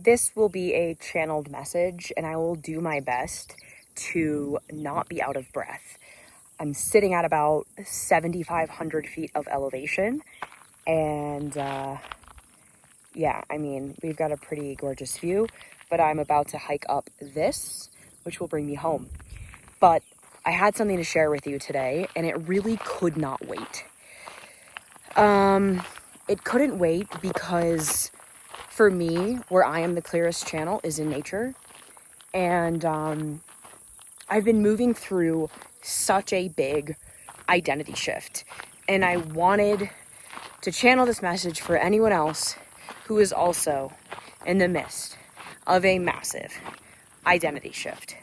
this will be a channeled message, and I will do my best to not be out of breath. I'm sitting at about 7,500 feet of elevation, and yeah, I mean, we've got a pretty gorgeous view, but I'm about to hike up this, which will bring me home. But I had something to share with you today, and it really could not wait. It couldn't wait because for me, where I am the clearest channel is in nature. And I've been moving through such a big identity shift. And I wanted to channel this message for anyone else who is also in the midst of a massive identity shift.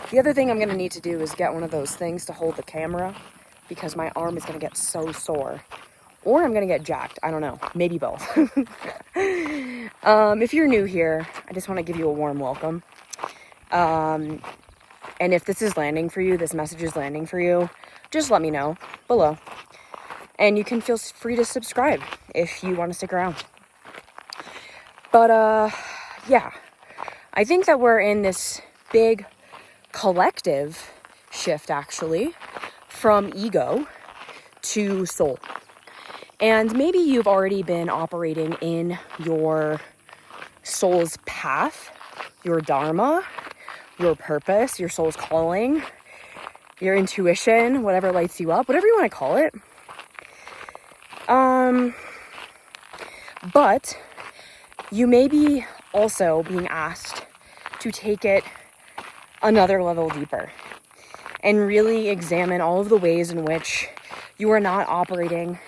The other thing I'm going to need to do is get one of those things to hold the camera because my arm is going to get so sore. Or I'm going to get jacked. I don't know. Maybe both. If you're new here, I just want to give you a warm welcome. And if this is landing for you, this message is landing for you, just let me know below. And you can feel free to subscribe if you want to stick around. But, yeah. I think that we're in this big collective shift, actually, from ego to soul. And maybe you've already been operating in your soul's path, your dharma, your purpose, your soul's calling, your intuition, whatever lights you up, whatever you want to call it. But you may be also being asked to take it another level deeper and really examine all of the ways in which you are not operating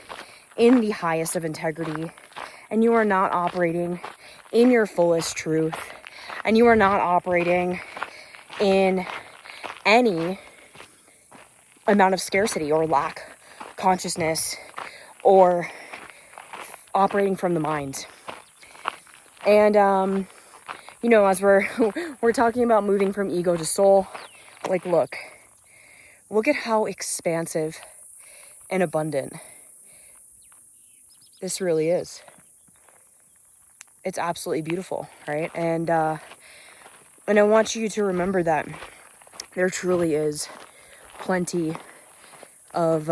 in the highest of integrity, and you are not operating in your fullest truth, and you are not operating in any amount of scarcity or lack consciousness or operating from the mind. And you know, as we're talking about moving from ego to soul, like look at how expansive and abundant this really is. It's absolutely beautiful, right? And I want you to remember that there truly is plenty of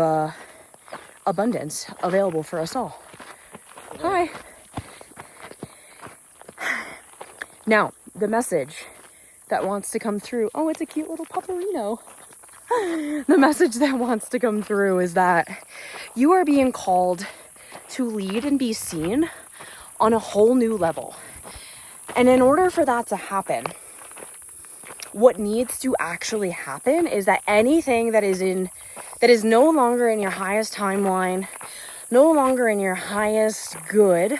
abundance available for us all. Hi. Now, the message that wants to come through, oh, it's a cute little pupperino. The message that wants to come through is that you are being called to lead and be seen on a whole new level. And in order for that to happen, what needs to actually happen is that anything that is no longer in your highest timeline, no longer in your highest good,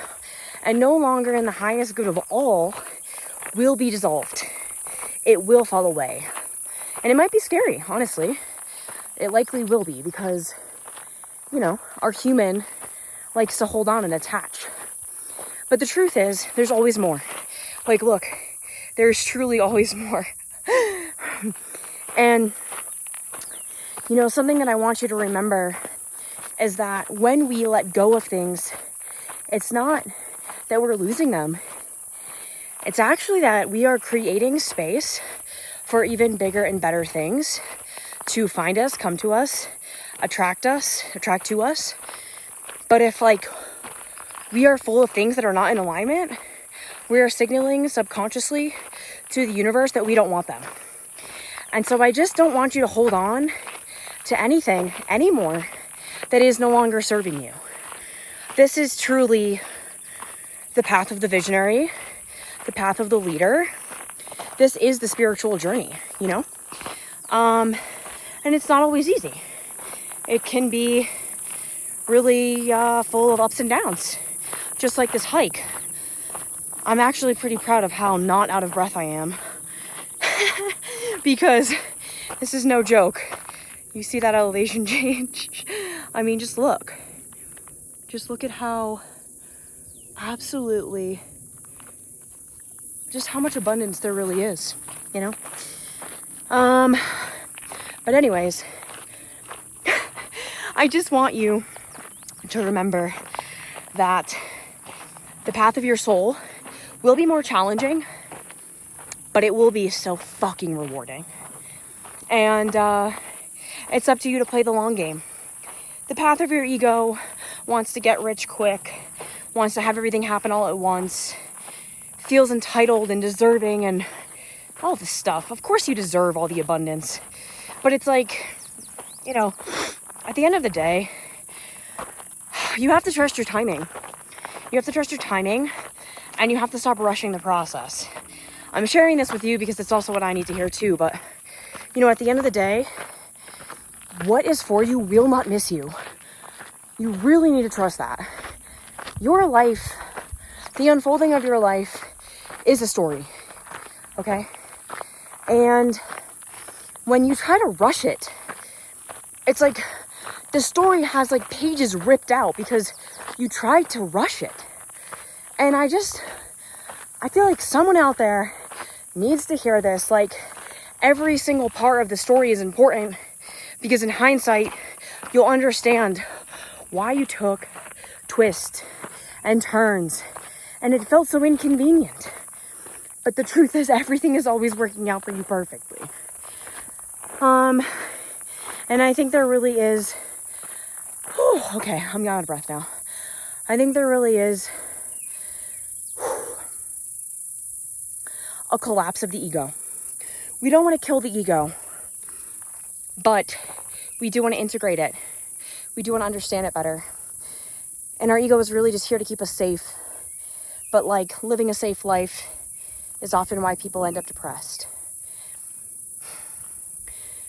and no longer in the highest good of all, will be dissolved. It will fall away. And it might be scary, honestly. It likely will be because, you know, our human likes to hold on and attach. But the truth is, there's always more. Like, look, there's truly always more. And, you know, something that I want you to remember is that when we let go of things, it's not that we're losing them. It's actually that we are creating space for even bigger and better things to find us, come to us, attract to us. But if, like, we are full of things that are not in alignment, we are signaling subconsciously to the universe that we don't want them. And so I just don't want you to hold on to anything anymore that is no longer serving you. This is truly the path of the visionary, the path of the leader. This is the spiritual journey, you know? And it's not always easy. It can be really full of ups and downs, just like this hike. I'm actually pretty proud of how not out of breath I am because this is no joke. You see that elevation change? I mean, just look at how absolutely, just how much abundance there really is, you know? But anyways, I just want you to remember that the path of your soul will be more challenging, but it will be so fucking rewarding. And it's up to you to play the long game. The path of your ego wants to get rich quick, wants to have everything happen all at once, feels entitled and deserving and all this stuff. Of course you deserve all the abundance. But it's like, you know, at the end of the day, you have to trust your timing. You have to trust your timing, and you have to stop rushing the process. I'm sharing this with you because it's also what I need to hear too, but, you know, at the end of the day, what is for you will not miss you. You really need to trust that. Your life, the unfolding of your life is a story, okay? And when you try to rush it, it's like the story has like pages ripped out because you tried to rush it. And I feel like someone out there needs to hear this. Like, every single part of the story is important because in hindsight, you'll understand why you took twists and turns and it felt so inconvenient. But the truth is, everything is always working out for you perfectly. And I think there really is, okay, I'm out of breath now. I think there really is a collapse of the ego. We don't want to kill the ego, but we do want to integrate it. We do want to understand it better. And our ego is really just here to keep us safe. But like, living a safe life is often why people end up depressed.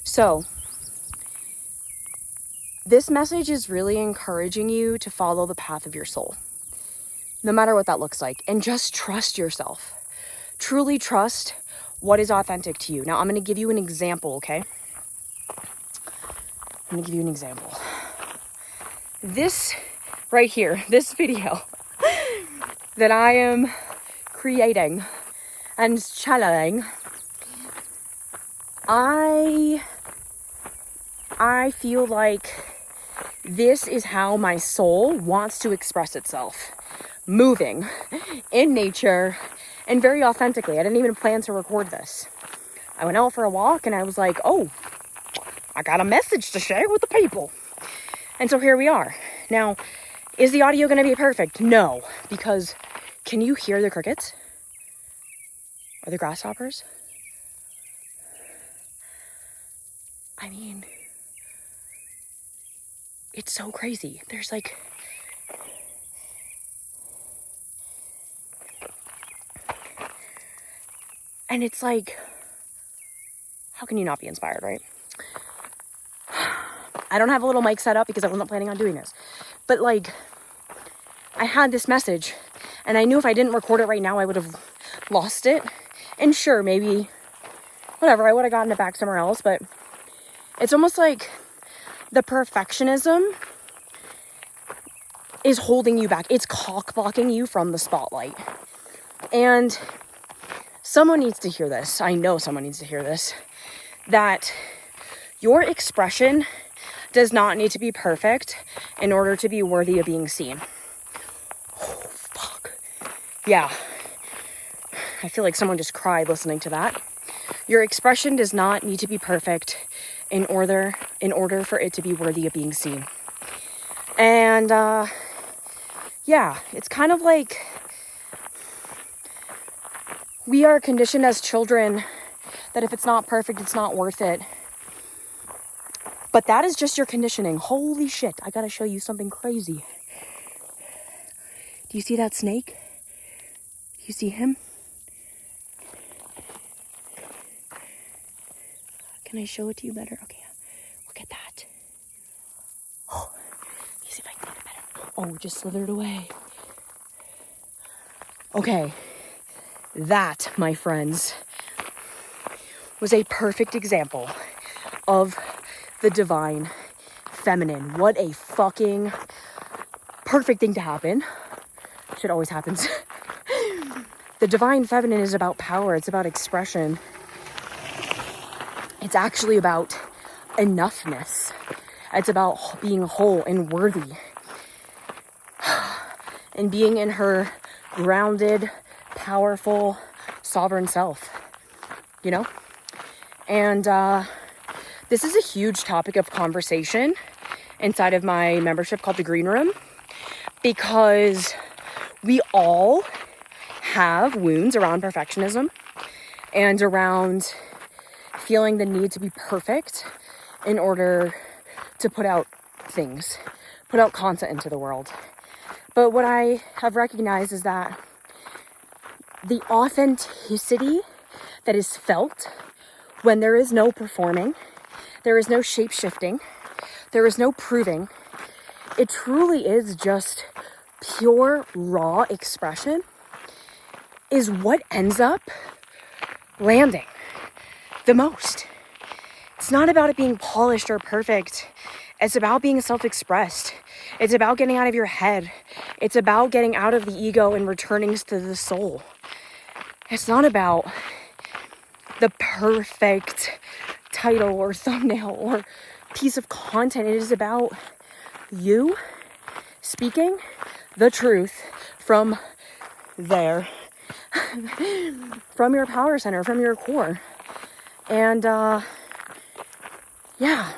So, this message is really encouraging you to follow the path of your soul, no matter what that looks like, and just trust yourself. Truly trust what is authentic to you. Now, I'm going to give you an example, okay? I'm going to give you an example. This right here, this video that I am creating and channeling, I feel like this is how my soul wants to express itself. Moving in nature and very authentically. I didn't even plan to record this. I went out for a walk and I was like, oh, I got a message to share with the people. And so here we are. Now, is the audio going to be perfect? No, because can you hear the crickets? Or the grasshoppers? I mean, it's so crazy. There's like, and it's like, how can you not be inspired, right? I don't have a little mic set up because I wasn't planning on doing this. But like, I had this message and I knew if I didn't record it right now, I would have lost it. And sure, maybe, whatever, I would have gotten it back somewhere else. But it's almost like the perfectionism is holding you back. It's cock blocking you from the spotlight. And someone needs to hear this. I know someone needs to hear this. That your expression does not need to be perfect in order to be worthy of being seen. Oh, fuck. Yeah. I feel like someone just cried listening to that. Your expression does not need to be perfect in order for it to be worthy of being seen. And, yeah, it's kind of like we are conditioned as children that if it's not perfect, it's not worth it. But that is just your conditioning. Holy shit, I gotta show you something crazy. Do you see that snake? Do you see him? Can I show it to you better? Okay, look at that. Oh, let me see if I can get it better. Oh, it just slithered away. Okay, that, my friends, was a perfect example of the divine feminine. What a fucking perfect thing to happen. Shit always happens. The divine feminine is about power. It's about expression. It's actually about enoughness. It's about being whole and worthy. And being in her grounded, powerful, sovereign self, you know? And this is a huge topic of conversation inside of my membership called the Green Room, because we all have wounds around perfectionism and around feeling the need to be perfect in order to put out things, put out content into the world. But what I have recognized is that the authenticity that is felt when there is no performing, there is no shape-shifting, there is no proving, it truly is just pure, raw expression, is what ends up landing the most. It's not about it being polished or perfect. It's about being self-expressed. It's about getting out of your head. It's about getting out of the ego and returning to the soul. It's not about the perfect title or thumbnail or piece of content. It is about you speaking the truth from there, from your power center, from your core. And yeah,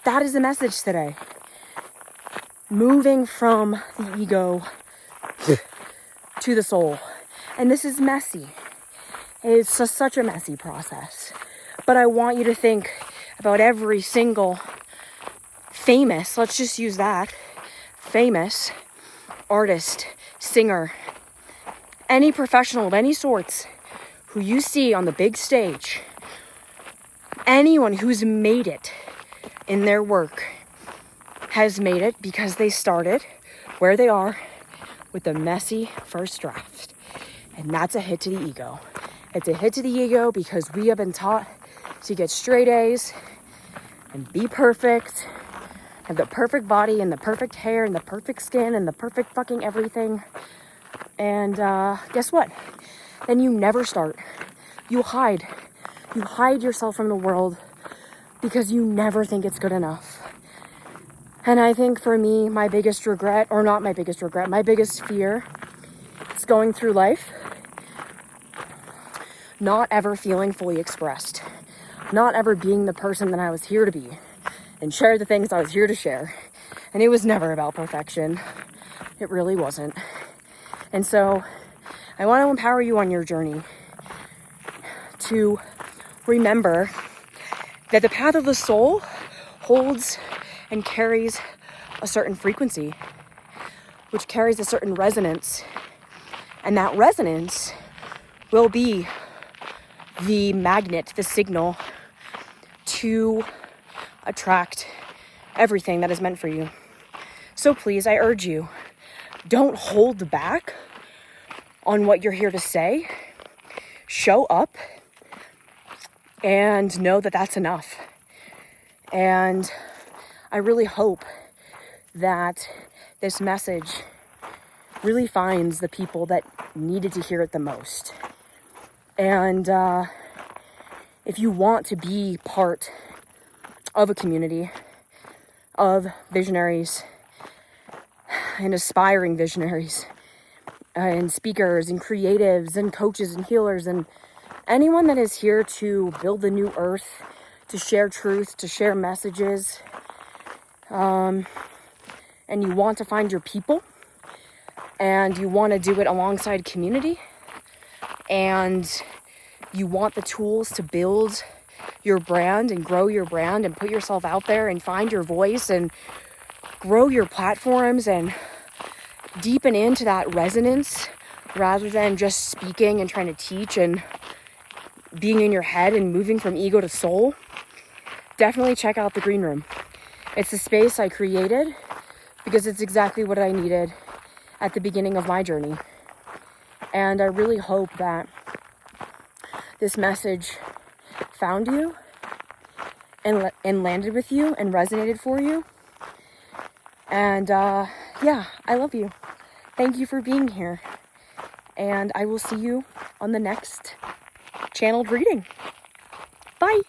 that is the message today. Moving from the ego to the soul. And this is messy. It's such a messy process. But I want you to think about every single famous, let's just use that, famous artist, singer, any professional of any sorts who you see on the big stage, anyone who's made it in their work has made it because they started where they are with a messy first draft. And that's a hit to the ego. It's a hit to the ego because we have been taught to get straight A's and be perfect, have the perfect body and the perfect hair and the perfect skin and the perfect fucking everything. And guess what? Then you never start. You hide. You hide yourself from the world because you never think it's good enough. And I think for me, my biggest regret, or not my biggest regret, my biggest fear is going through life not ever feeling fully expressed, not ever being the person that I was here to be and share the things I was here to share. And it was never about perfection. It really wasn't. And so I want to empower you on your journey to remember that the path of the soul holds and carries a certain frequency, which carries a certain resonance. And that resonance will be the magnet, the signal to attract everything that is meant for you. So please, I urge you, don't hold back on what you're here to say. Show up and know that that's enough. And I really hope that this message really finds the people that needed to hear it the most. And if you want to be part of a community of visionaries and aspiring visionaries and speakers and creatives and coaches and healers and anyone that is here to build the new earth, to share truth, to share messages, and you want to find your people, and you want to do it alongside community, and you want the tools to build your brand and grow your brand and put yourself out there and find your voice and grow your platforms and deepen into that resonance rather than just speaking and trying to teach and being in your head and moving from ego to soul, definitely check out the Green Room. It's a space I created because it's exactly what I needed at the beginning of my journey. And I really hope that this message found you and landed with you and resonated for you. And yeah, I love you. Thank you for being here. And I will see you on the next channeled reading. Bye.